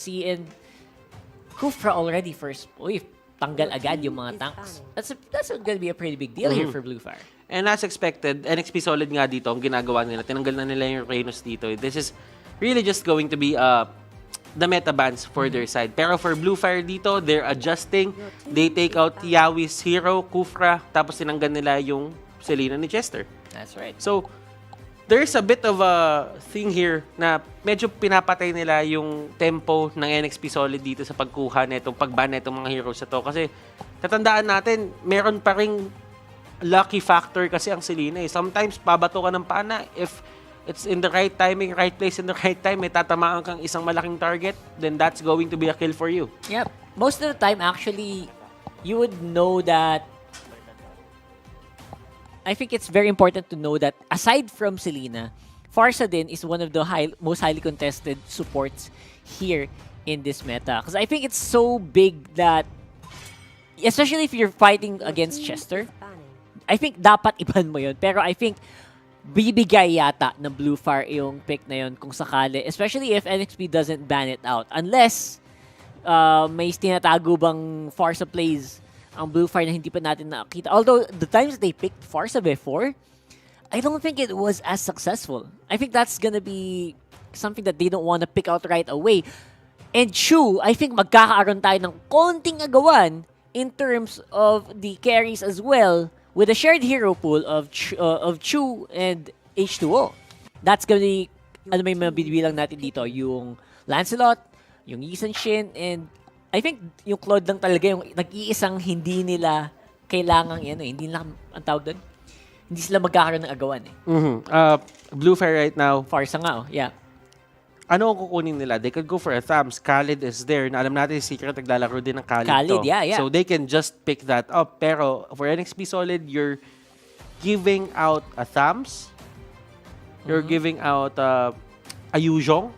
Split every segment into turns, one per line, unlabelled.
See, and Kufra already first. Uy, tanggal agad yung mga tanks. That's gonna be a pretty big deal here for BLUFIRE.
And as expected, NXP Solid nga dito, ang ginagawa nila, tinanggal na nila yung Reynos dito. This is really just going to be the meta bans for their side. Pero for BLUFIRE dito, they're adjusting. They take out Yawi's hero, Kufra, tapos tinanggal nila yung Selena ni Chester.
That's right.
So, there's a bit of a thing here na medyo pinapatay nila yung tempo ng NXP Solid dito sa pagkuha netong pagban netong mga heroes na to. Kasi, tatandaan natin, meron pa ring lucky factor kasi ang Selena eh. Sometimes, pabato ka ng pana if it's in the right timing, right place, in the right time, may tatamaan kang isang malaking target, then that's going to be a kill for you.
Yep. Most of the time, actually, you would know that. I think it's very important to know that aside from Selena, Pharsa din is one of the most highly contested supports here in this meta. Because I think it's so big that, especially if you're fighting against Chester, I think dapat iban mo yun. Pero I think bibigay yata ng BLUFIRE yung pick na yun kung sakali. Especially if NXP doesn't ban it out. Unless may tinatago bang Pharsa plays ang BLUFIRE na hindi pa natin nakita. Although, the times they picked Pharsa before, I don't think it was as successful. I think that's gonna be something that they don't want to pick out right away. And Chu, I think magkakaroon tayo ng konting agawan in terms of the carries as well with a shared hero pool of Chu and H2O. That's gonna be, ano may mabibilang natin dito, yung Lancelot, yung Yisan Shin, and I think yung Claude lang talaga yung nag-iisang hindi nila kailangan yan eh. Hindi nila, ang tawag doon, hindi sila magkakaroon ng agawan eh.
BLUFIRE right now,
Pharsa nga oh, yeah.
ano ang kukunin nila? They could go for a Thumbs. Khalid is there. Na alam natin, Secret naglalaro din ng Khalid to.
Yeah.
So they can just pick that up. Pero for NXP Solid, you're giving out a Thumbs. You're giving out a Yuzhong.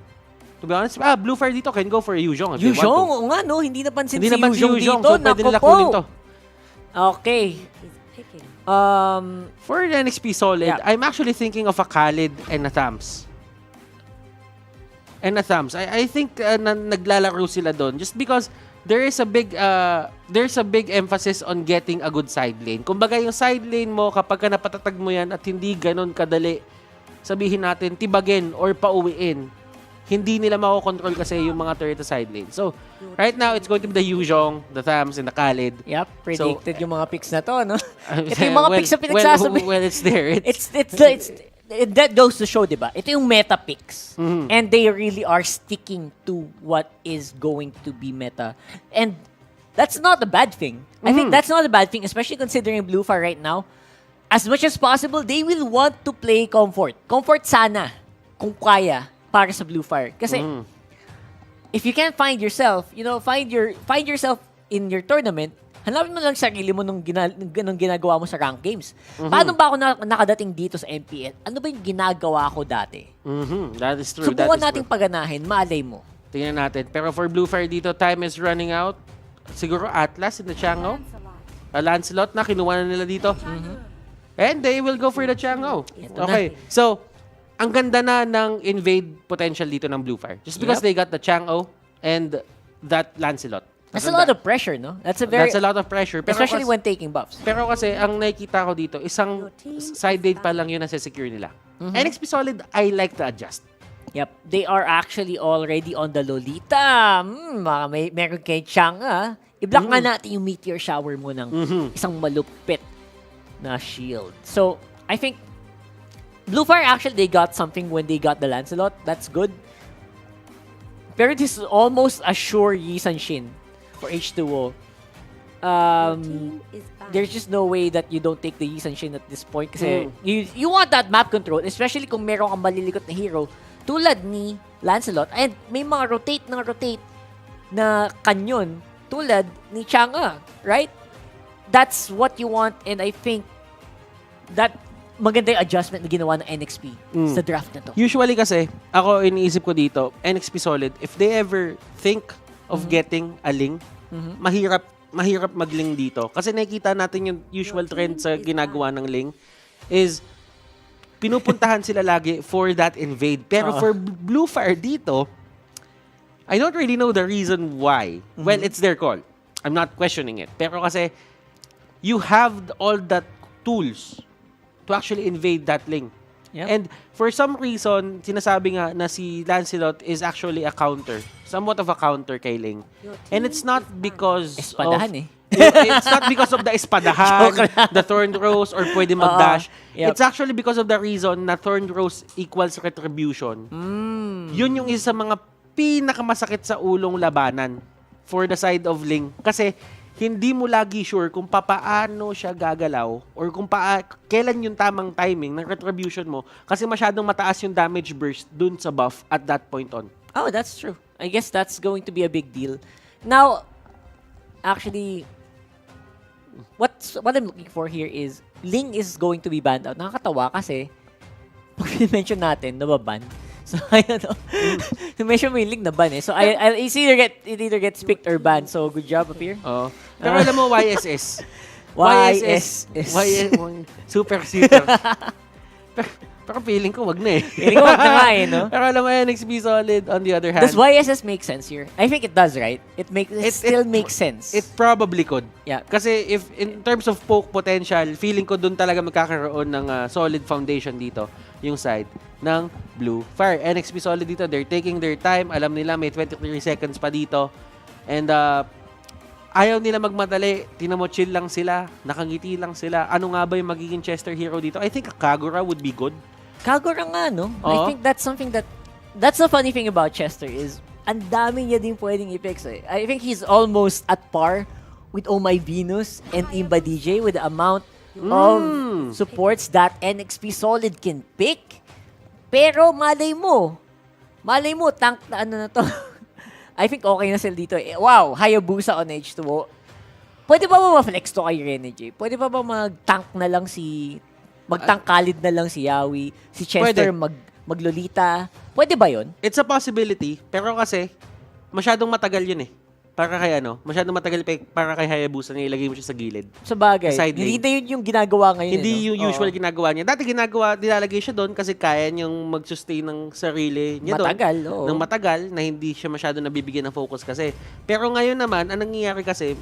To be honest, BLUFIRE dito can go for a Yuzhong.
Yuzhong, oo nga no, hindi napansin si Yuzhong dito.
So pwede nila kunin to.
Okay.
For the NXP Solid,
Yeah.
I'm actually thinking of a Khalid and a Thumbs. I think naglalaro sila doon just because there's a big emphasis on getting a good side lane. Kumbaga yung side lane mo kapag ka napatatag mo yan at hindi ganon kadali, sabihin natin tibagin or pauwiin, hindi nila makokontrol kasi yung mga turret sa side lane. So, right now, it's going to be the Yuzhong, the Thumbs, and the Khalid.
Yep, predicted yung mga picks na to, no? Ito yung mga
well,
picks na pinagsasabi.
Well, it's there.
That goes to show, diba? Ito yung meta picks. And they really are sticking to what is going to be meta. And that's not a bad thing. I think that's not a bad thing, especially considering BLUFIRE right now. As much as possible, they will want to play comfort. Comfort sana, kung kaya, para sa BLUFIRE. Kasi, if you can't find yourself, find yourself in your tournament, hanapin mo lang sarili mo nung ginagawa mo sa rank games. Paano ba ako nakadating dito sa MPL? Ano ba yung ginagawa ko dati?
That is true.
Subukan nating paganahin, malay mo.
Tingnan natin. Pero for BLUFIRE dito, time is running out. Siguro Atlas in the Chango. Lancelot na, kinuha na nila dito. And they will go for the Chango. Okay. So, ang ganda na ng invade potential dito ng BLUFIRE. Just because they got the Chango and that Lancelot.
That's a lot of pressure, no? That's a lot
of pressure. Pero
especially when taking buffs.
Pero kasi, ang nakikita ko dito, isang side date pa lang yun na secure nila. NXP Solid, I like to adjust.
Yep. They are actually already on the Lolita. Meron kay Chang, I-block nga natin yung meteor shower mo ng isang malupit na shield. So, I think BLUFIRE actually, they got something when they got the Lancelot. That's good. Pero this is almost a sure Yisan Shin for H2O. There's just no way that you don't take the Yisan Shin at this point kasi you want that map control, especially kung meron kang malilikot na hero tulad ni Lancelot and may mga rotate na kanyon tulad ni Chang'e, right? That's what you want, and I think that maganda yung adjustment na ginawa ng NXP sa draft na to.
Usually kasi, ako iniisip ko dito, NXP Solid, if they ever think of getting a Ling, mahirap mag-Ling dito. Kasi nakikita natin yung usual trend sa ginagawa ng Ling is pinupuntahan sila lagi for that invade. Pero for BLUFIRE dito, I don't really know the reason why. Well, it's their call. I'm not questioning it. Pero kasi, you have all the tools to actually invade that lane.
Yep.
And for some reason, sinasabi nga na si Lancelot is actually a counter. Somewhat of a counter kay Ling. And it's not because
Espadahan
it's not because of the espadahan, the Thorned Rose, or pwede mag-dash.
Yep.
It's actually because of the reason na Thorned Rose equals retribution. Yun yung isa sa mga pinakamasakit sa ulong labanan for the side of Ling. Kasi hindi mo lagi sure kung papaano siya gagalaw or kung kailan yung tamang timing ng retribution mo kasi masyadong mataas yung damage burst dun sa buff at that point on.
Oh, that's true. I guess that's going to be a big deal. Now, actually, what I'm looking for here is Ling is going to be banned out. Nakakatawa kasi pag mention natin, nababan. So, I don't know. Mention mo yung Ling na ban eh. So, it either gets picked or banned. So, good job up here.
Oh. Pero alam mo, YSS. Super. Pero feeling ko wag na eh.
Feeling ko wag na nga eh, no?
Pero alam mo, NXP solid on the other hand.
Does YSS make sense here? I think it does, right? It still makes sense.
It probably could.
Yeah.
Kasi if in terms of poke potential, feeling ko dun talaga magkakaroon ng solid foundation dito, yung side ng BLUFIRE. NXP solid dito. They're taking their time. Alam nila may 23 seconds pa dito. And ayaw nila magmadali. Tingnan mo, chill lang sila. Nakangiti lang sila. Ano nga ba yung magiging Chester hero dito? I think a Kagura would be good.
Kagura nga, no? I think that's something that's the funny thing about Chester is ang dami niya din pwedeng i-picks eh. I think he's almost at par with Oh My Venus and Imba DJ with the amount of supports that NXP Solid can pick. Pero malay mo, tank na ano na to. I think okay na sila dito. Wow, Hayabusa on H2O. Pwede ba ma-flex to kay Renegade? Pwede ba mag-tank na lang magtangkalid na lang si Yawi, si Chester maglolita. Pwede ba 'yon?
It's a possibility, pero kasi masyadong matagal 'yun eh. Para kay masyadong matagal para kay Hayabusa na ilagay mo siya sa gilid.
Sa bagay. Hindi na 'yun yung ginagawa ngayon.
Hindi yung usual ginagawa niya. Dati nilalagay siya doon kasi kaya niyang mag-sustain ng sarili niya doon.
Matagal, oo.
Ng matagal na hindi siya masyado nabibigyan ng focus kasi. Pero ngayon naman, ang nangyayari kasi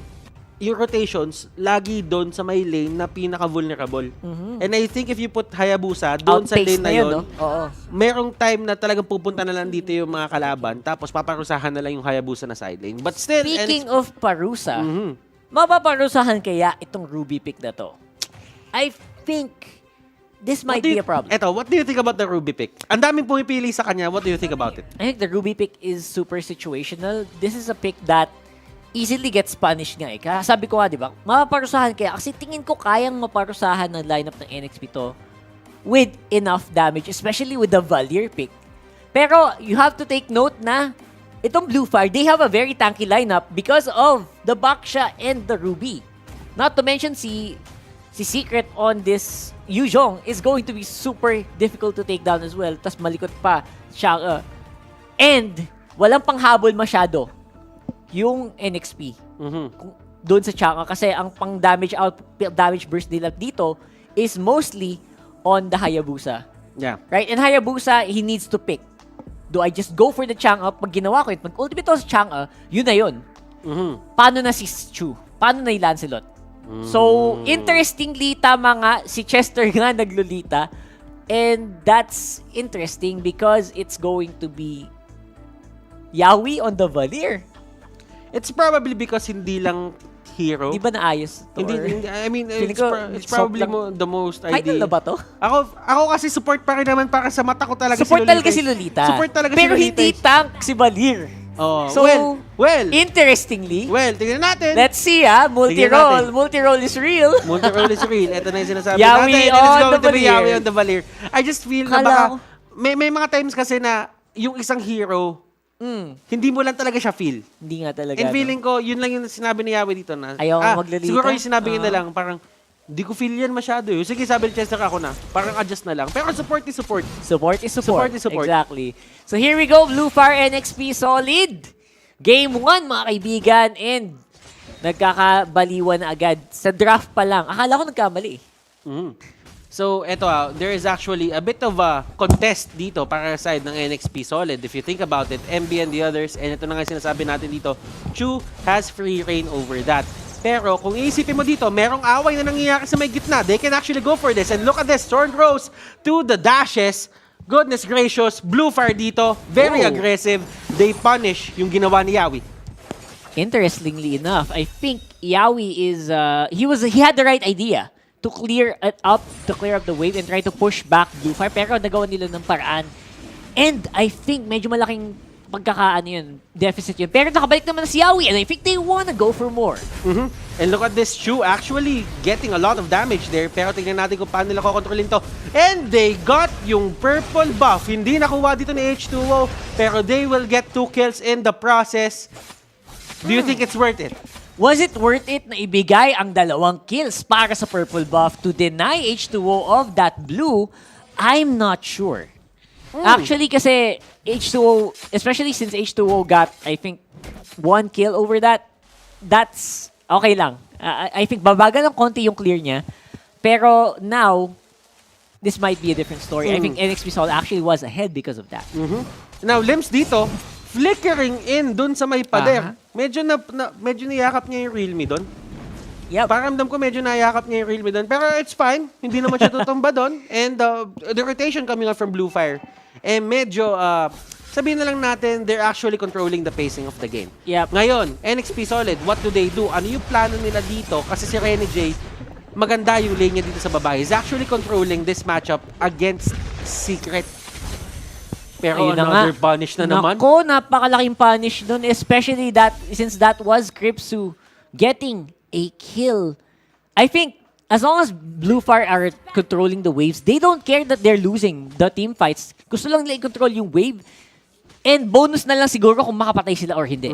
yung rotations, lagi doon sa may lane na pinaka-vulnerable. And I think if you put Hayabusa doon sa lane na yun, merong time na talagang pupunta na lang dito yung mga kalaban, tapos paparusahan na lang yung Hayabusa na side lane. But still,
speaking of parusa, mapaparusahan kaya itong Ruby pick na to? I think this might be a problem.
What do you think about the Ruby pick? Ang daming pumipili sa kanya. What do you think about it?
I think the Ruby pick is super situational. This is a pick that easily gets punished nga eh. Kaya sabi ko nga, di ba, mapaparusahan kaya. Kasi tingin ko kayang maparusahan ng lineup ng NXP to with enough damage, especially with the Valier pick. Pero you have to take note na itong BLUFIRE, they have a very tanky lineup because of the Baksha and the Ruby. Not to mention si Secret on this Yuzhong is going to be super difficult to take down as well. Tas malikot pa siya. And walang panghabol masyado yung NXP doon sa Chang'e kasi ang pang damage burst nila dito is mostly on the Hayabusa.
Yeah.
Right? And Hayabusa, he needs to pick. Do I just go for the Chang'e? Pag ginawa ko yun, pag ultimate ako sa Chang'e, yun na yun. Paano na si Chu? Paano na yung Lancelot? So, interestingly, tama nga, si Chester nga naglulita. And that's interesting because it's going to be Yawi on the Valier.
It's probably because hindi lang hero.
Di ba naayos?
I mean, it's probably the most ideal.
Final na ba to?
Ako kasi support pa rin naman para sa mata ko talaga
support si Lolita.
Support talaga
pero
si Lolita.
Pero hindi tank si Valier.
Oh,
so, interestingly,
tingnan natin.
Let's see multi-roll. Multi-roll is real.
Multi-roll is real. Ito na yung sinasabi
Yawi
natin.
on the Valier.
Yawi on the Valier. I just feel na baka, may mga times kasi na yung isang hero, hindi mo lang talaga siya feel.
Hindi nga talaga.
And feeling ko, yun lang yung sinabi ni Yawi dito na,
ayaw maglilita.
Siguro yung sinabi niya na lang, parang, hindi ko feel yan masyado. Sige, sabi ni Chester ako na. Parang adjust na lang. Pero support is support.
Support is support.
Support is support.
Exactly. So here we go, BLUFIRE NXP solid. Game 1, mga kaibigan. And nagkakabaliwan na agad. Sa draft pa lang. Akala ko nagkamali.
So, eto there is actually a bit of a contest dito para sa side ng NXP Solid. If you think about it, MB and the others, and ito na nga sinasabi natin dito, Chu has free reign over that. Pero kung iisipin mo dito, merong away na nangyayari sa may gitna. They can actually go for this. And look at this, Storm Rose to the dashes. Goodness gracious, BLUFIRE dito, very aggressive. They punish yung ginawa ni Yawi.
Interestingly enough, I think Yawi is he had the right idea to clear it up, to clear up the wave and try to push back BLUFIRE, pero nagawa nila ng paraan. And I think medyo malaking pagkakaano yun, deficit yun. Pero nakabalik naman si Yawi and I think they wanna go for more.
And look at this Chu actually getting a lot of damage there, pero tingnan natin kung paano nila kokontrolin to. And they got yung purple buff. Hindi nakuha dito ni H2O, pero they will get 2 kills in the process. Do you think it's worth it?
Was it worth it na ibigay ang 2 kills para sa purple buff to deny H2O of that blue? I'm not sure. Actually, kasi H2O, especially since H2O got, I think, 1 kill over that, that's okay lang. I think babagal ng konti yung clear niya. Pero now, this might be a different story. I think NXP Sol actually was ahead because of that.
Now, Limbs dito, flickering in dun sa may pader. Medyo niyakap niya yung Realme dun.
Yep.
Pakiramdam ko medyo nayakap niya yung Realme dun. Pero it's fine. Hindi naman siya tutumba dun. And the rotation coming out from BLUFIRE. Eh medyo, sabihin na lang natin, they're actually controlling the pacing of the game.
Yep.
Ngayon, NXP Solid, what do they do? Ano yung plano nila dito? Kasi si Renny J, maganda yung lane niya dito sa babae. He's actually controlling this matchup against Secret. Pero
ayun
another punish na naman.
Nako, napakalaking punish dun. Especially that, since that was Kripsu getting a kill. I think, as long as BLUFIRE are controlling the waves, they don't care that they're losing the team fights. Gusto lang nila i-control yung wave. And bonus na lang siguro kung makapatay sila or hindi.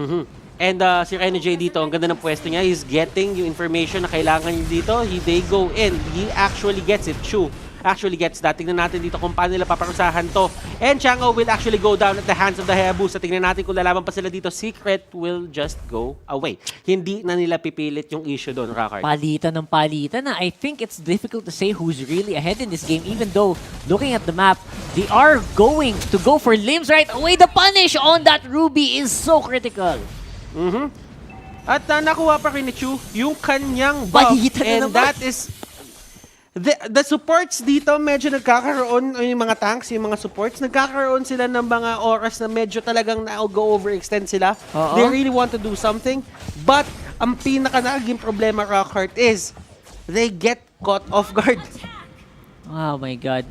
And si Renny J dito, ang ganda ng pwesto niya. He's getting yung information na kailangan niya dito. They go in. He actually gets it. Chu actually gets that. Tingnan natin dito kung paano nila paparusahan to. And Chango will actually go down at the hands of the Hayabusa. Tingnan natin kung lalaban pa sila dito. Secret will just go away. Hindi na nila pipilit yung issue doon, Rockard.
Palitan ng palitan na. I think it's difficult to say who's really ahead in this game, even though, looking at the map, they are going to go for Limbs right away. The punish on that Ruby is so critical.
At nakuha pa rin ni Chu yung kanyang buff. And that is... The supports dito, medyo nagkakaroon, yung mga tanks, yung mga supports, nagkakaroon sila ng mga oras na medyo talagang na-go overextend sila. They really want to do something. But, ang pinaka-naging problema, Rockheart, is they get caught off guard.
Oh my God.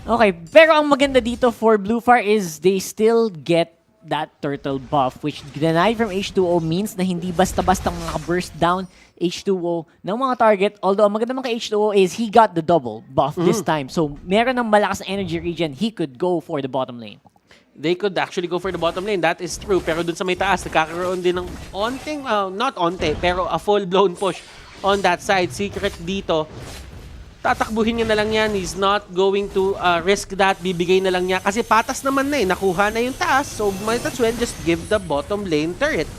Okay, pero ang maganda dito for BLUFIRE is they still get that turtle buff, which denied from H2O means na hindi basta-basta maka-burst down H2O ng mga target. Although, ang maganda naman kay H2O is he got the double buff this time. So, meron ng malakas na energy regen, he could go for the bottom lane.
They could actually go for the bottom lane. That is true. Pero dun sa may taas, nagkakaroon din ng onting, not onte, pero a full-blown push on that side. Secret dito, tatakbuhin niya na lang yan. He's not going to risk that. Bibigay na lang niya. Kasi patas naman na eh. Nakuha na yung taas. So, might as well just give the bottom lane turret.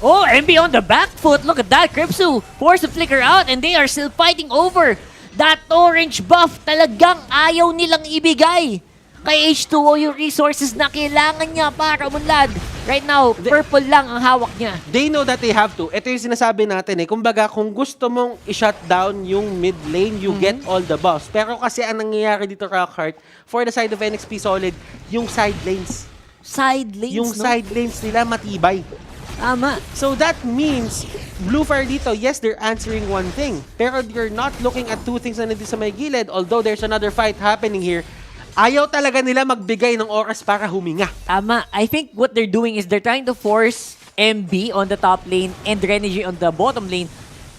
Oh, MB on the back foot. Look at that. Kripsu forced to flicker out and they are still fighting over that orange buff. Talagang ayaw nilang ibigay kay H2O yung resources na kailangan niya para umunlad. Right now, purple lang ang hawak niya.
They know that they have to. Ito yung sinasabi natin eh. Kumbaga, kung gusto mong i-shut down yung mid lane, you get all the buffs. Pero kasi ang nangyayari dito, Rockheart, for the side of NXP Solid, yung side lanes.
Side lanes,
Yung side lanes nila matibay.
Tama.
So that means, BLUFIRE dito, yes, they're answering one thing. Pero you're not looking at two things na nandito sa may gilid. Although there's another fight happening here, ayaw talaga nila magbigay ng oras para huminga.
Tama. I think what they're doing is they're trying to force MB on the top lane and Renegi on the bottom lane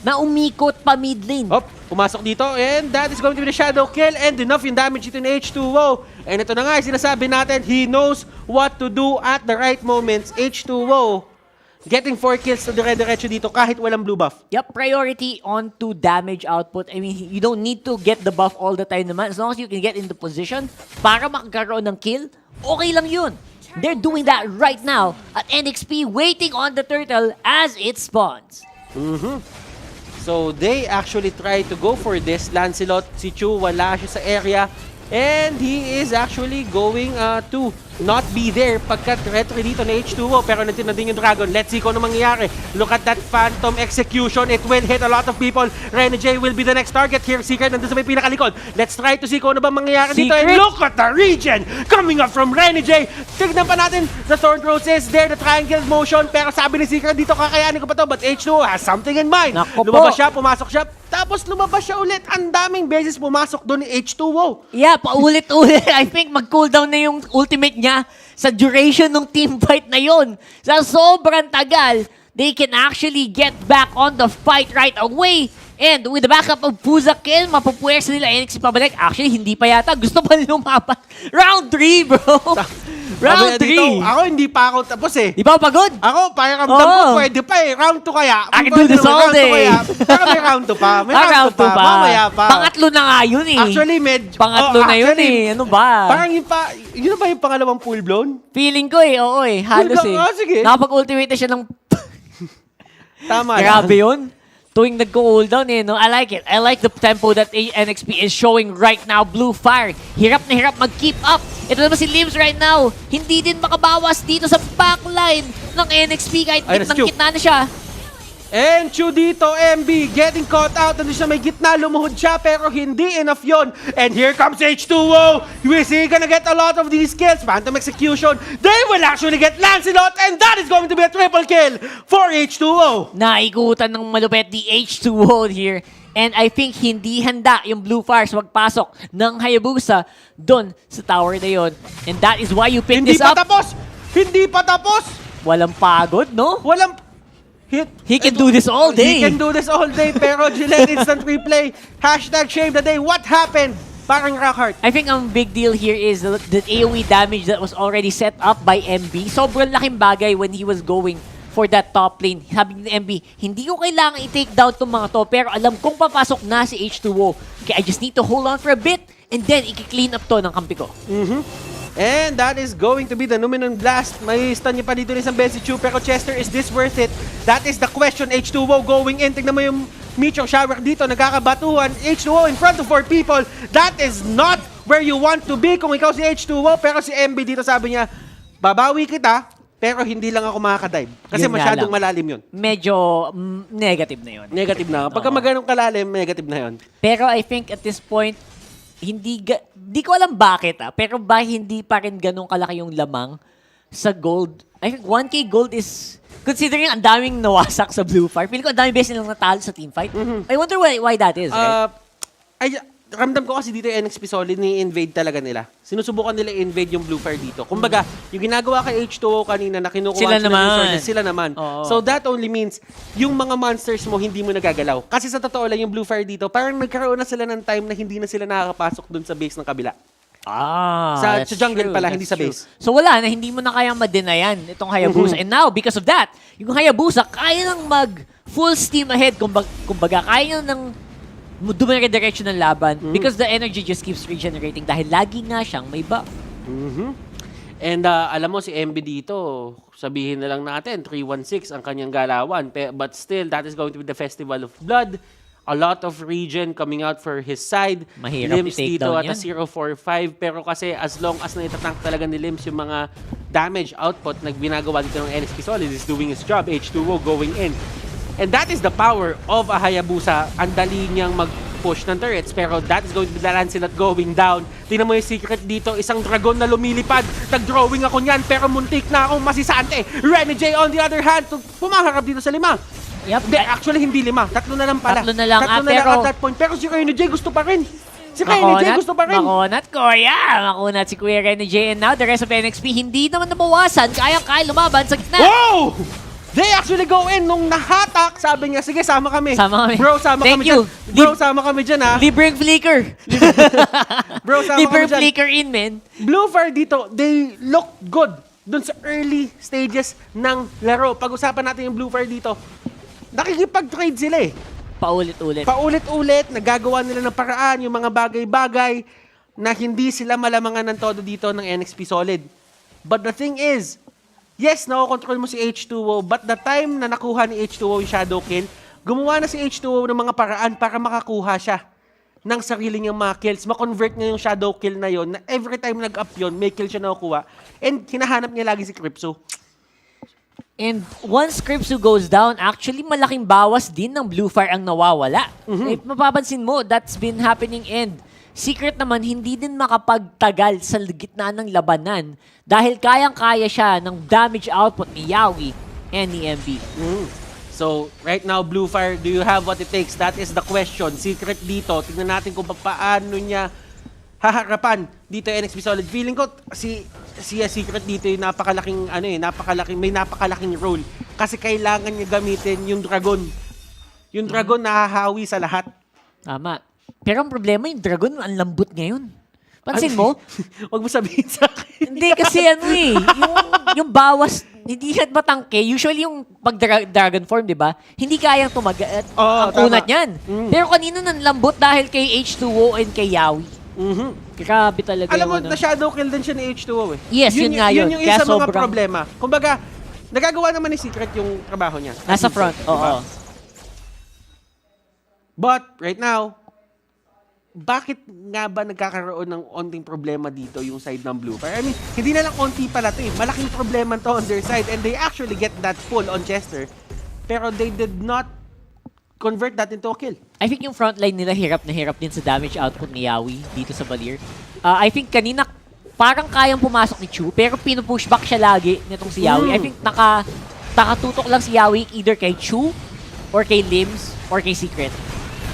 na umikot pa mid lane.
Pumasok dito and that is going to be the shadow kill and enough yung damage dito ni H2O. And ito na nga, sinasabi natin, he knows what to do at the right moments. H2O getting 4 kills na dire-diretso dito kahit walang blue buff.
Yep, priority on to damage output. I mean, you don't need to get the buff all the time naman. As long as you can get into position para makakaroon ng kill, okay lang yun. They're doing that right now at NXP, waiting on the turtle as it spawns.
So they actually try to go for this. Lancelot, si Chu, wala siya sa area. And he is actually going to not be there pagka retry dito na H2O. Pero nandiyan na din yung Dragon. Let's see kung ano mangyayari. Look at that Phantom execution. It will hit a lot of people. Rene J will be the next target here. Secret nandun sa may pinakalikod. Let's try to see kung ano ba mangyayari dito. And look at the regen coming up from Rene J. Tignan pa natin. The Thorn Rose is there. The triangle motion. Pero sabi ni Secret dito, kakayanin ko pa to. But H2O has something in mind. Lumabas siya, pumasok siya. Tapos lumabas siya ulit. Ang daming beses pumasok doon ni H2O.
Yeah, paulit-ulit. I think mag-cooldown na yung ultimate niya sa duration ng team fight na yon. Sa sobrang tagal, they can actually get back on the fight right away. And with the backup of Puzakin, mapupuwersa nila NXP pabalik. Actually, hindi pa yata. Gusto pa lumapat. Round 3, bro. Round 3.
Ako hindi pa ako tapos eh.
Di ba pagod?
Ako, pakiramdam ko pwede pa eh. Round 2 kaya.
I can do this all day.
Pero may round 2 pa. May round 2 pa. Mamaya pa.
Pangatlo na nga yun eh.
Actually,
Pangatlo na yun eh. Ano ba?
Parang yun ba yung pangalawang full blown?
Feeling ko eh. Oo eh. Halos eh.
Sige.
Nakapag-ultimate na siya ng...
Tama.
Grabe yun. Tuwing nagko-cooldown eh, no? I like it. I like the tempo that NXP is showing right now. BLUFIRE, hirap na hirap mag-keep up. Ito naman si Limbs right now. Hindi din makabawas dito sa backline ng NXP kahit kitna na siya.
And Chu dito, MB, getting caught out. Nandun siya may gitna, lumuhod siya, pero hindi enough yon. And here comes H2O. You see, gonna get a lot of these kills. Phantom execution. They will actually get Lancelot, and that is going to be a triple kill for H2O.
Naikutan ng malupet di H2O here. And I think hindi handa yung BLUFIRE sa magpasok ng Hayabusa doon sa tower na yon. And that is why you pick this up.
Hindi pa tapos!
Walang pagod, no?
He
can do this all day.
He can do this all day, pero Gillette instant replay. Hashtag shame the day. What happened? Parang Rockhart.
I think ang big deal here is the AoE damage that was already set up by MB. Sobrang laking bagay when he was going for that top lane. Sabi ni MB, hindi ko kailangan i-take down itong mga to, pero alam kong papasok na si H2O. Okay, I just need to hold on for a bit, and then i-clean up to ng kampi ko.
And that is going to be the Numenon Blast. May stun niya pa dito rin sa Ben si Chu, pero Chester, is this worth it? That is the question. H2O going in. Tignan mo yung Meteor Shower dito, nagkakabatuhan. H2O in front of 4 people. That is not where you want to be kung ikaw si H2O. Pero si MB dito sabi niya, babawi kita, pero hindi lang ako makakadive. Kasi yun masyadong malalim yun.
Medyo negative na yun.
Negative na. Pagka maganong kalalim, negative na yun.
Pero I think at this point, hindi ko alam bakit pero ba hindi pa rin ganun kalaki yung lamang sa gold. I think 1k gold is, considering ang daming nawasak sa BLUFIRE, feeling ko ang daming beses nilang natalo sa team fight. I wonder why that is, right?
Ramdam ko kasi dito yung NXP Solid, ni-invade talaga nila. Sinusubukan nila i-invade yung BLUFIRE dito. Kumbaga, yung ginagawa kay H2O kanina na kinukuha sila naman. So that only means yung mga monsters mo hindi mo nagagalaw. Kasi sa totoo lang yung BLUFIRE dito, parang nagkaroon na sila ng time na hindi na sila nakakapasok dun sa base ng kabila. Sa jungle pala, hindi sa base.
So wala na, hindi mo na kayang ma-denayan itong Hayabusa. And now, because of that, yung Hayabusa, kaya nang mag full steam ahead. Kumbaga, kaya nang dumire-direction ng laban because the energy just keeps regenerating dahil lagi nga siyang may buff.
And alam mo, si MB dito, sabihin na lang natin, 316 ang kanyang galawan. But still, that is going to be the Festival of Blood. A lot of regen coming out for his side.
Mahirap
Limbs dito at a 045. Pero kasi as long as naitatrank talaga ni Limbs yung mga damage output na ginagawa dito ng NXP Solid is doing his job. H2O going in. And that is the power of a Hayabusa. Ang dali niyang mag-push ng turrets, pero that is going to be the Lancelot going down. Tingnan mo yung secret dito, isang dragon na lumilipad. Nag-drawing ako niyan, pero muntik na akong masisante. Rene J on the other hand, pumaharap dito sa 5.
Yep.
Actually, hindi 5. 3 na lang pala.
3 na lang.
Tatlo na lang at that point. Pero si Rene J gusto pa rin.
Makunat ko, yeah. Makunat si Kuya Rene J. And now, the rest of NXP, hindi naman nabawasan. Kaya lumaban sa gitna.
Wow! They actually go in nung nahatak. Sabi niya, sige, sama kami. Bro, sama
Thank
kami
you.
dyan. Bro, sama kami dyan, ha?
Libreng flicker.
Bro, sama
Libreng
kami dyan.
flicker in, man.
BLUFIRE dito, they look good dun sa early stages ng laro. Pag-usapan natin yung BLUFIRE dito, nakikipag-trade sila eh.
Paulit-ulit.
Paulit-ulit, nagagawa nila ng paraan, yung mga bagay-bagay na hindi sila malamangan ng todo dito ng NXP Solid. But the thing is, yes, nakokontrol mo si H2O, but the time na nakuha ni H2O yung Shadow Kill, gumawa na si H2O ng mga paraan para makakuha siya ng sarili niyang mga kills. Ma-convert niya yung shadow kill na yon na every time nag-up yun, may kill siya nakukuha. And hinahanap niya lagi si Crypso.
And once Crypso goes down, actually malaking bawas din ng BLUFIRE ang nawawala. Eh, mapapansin mo, that's been happening, and Secret naman hindi din makapagtagal sa gitna ng labanan dahil kayang-kaya siya ng damage output ni Yawi and ni MB.
So, right now, BLUFIRE, do you have what it takes? That is the question. Secret dito. Tingnan natin kung paano niya haharapan dito NXP Solid. Feeling ko, si Secret dito yung may napakalaking role. Kasi kailangan niya gamitin yung Dragon. Yung Dragon nahahawi sa lahat.
Tama. Pero ang problema, yung Dragon, ang lambot ngayon. Pansin mo?
Huwag mo sabihin sa akin.
Hindi kasi yung bawas, hindi yan matangke. Usually yung pag dragon form, di ba? Hindi kayang tumagat ang kunat niyan. Pero kanina nanlambot dahil kay H2O and kay Yawi. Grabe talaga.
Alam mo, na-shadow kill din siya ni H2O eh.
Yes, yun nga yun.
Yun yung isa mga problema. Kumbaga, nagagawa naman ni Secret yung trabaho niya.
Nasa front, oo.
But, right now, bakit nga ba nagkakaroon ng onting problema dito yung side ng BLUFIRE? I mean, hindi na lang onti pala to eh. Malaking problema to on their side and they actually get that pull on Chester. Pero they did not convert that into a kill.
I think yung frontline nila hirap na hirap din sa damage output ni Yawi dito sa Valir. I think kanina parang kayang pumasok ni Chu pero pinupushback siya lagi nitong si Yawi. I think nakatutok lang si Yawi either kay Chu or kay Limbs or kay Secret.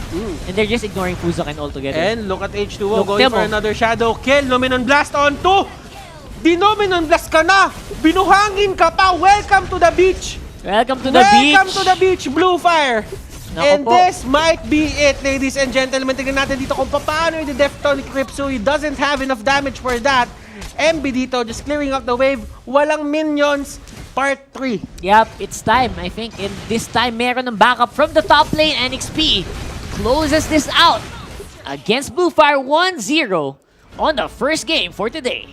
And they're just ignoring Fuzok and altogether.
And look at H2O going for another shadow kill. Nominon Blast on 2. Dinominon Blast ka na. Binuhangin ka pa. Welcome to the beach.
Welcome to the beach.
Welcome to the beach, BLUFIRE.
Nako
And
po.
this might be it, ladies and gentlemen. Tignan natin dito kung paano yung defton ni Crypso. He doesn't have enough damage for that. MB dito, just clearing up the wave. Walang minions. Part 3.
Yep, it's time, I think. And this time, meron ng backup from the top lane. NXP closes this out against BLUFIRE 1-0 on the first game for today.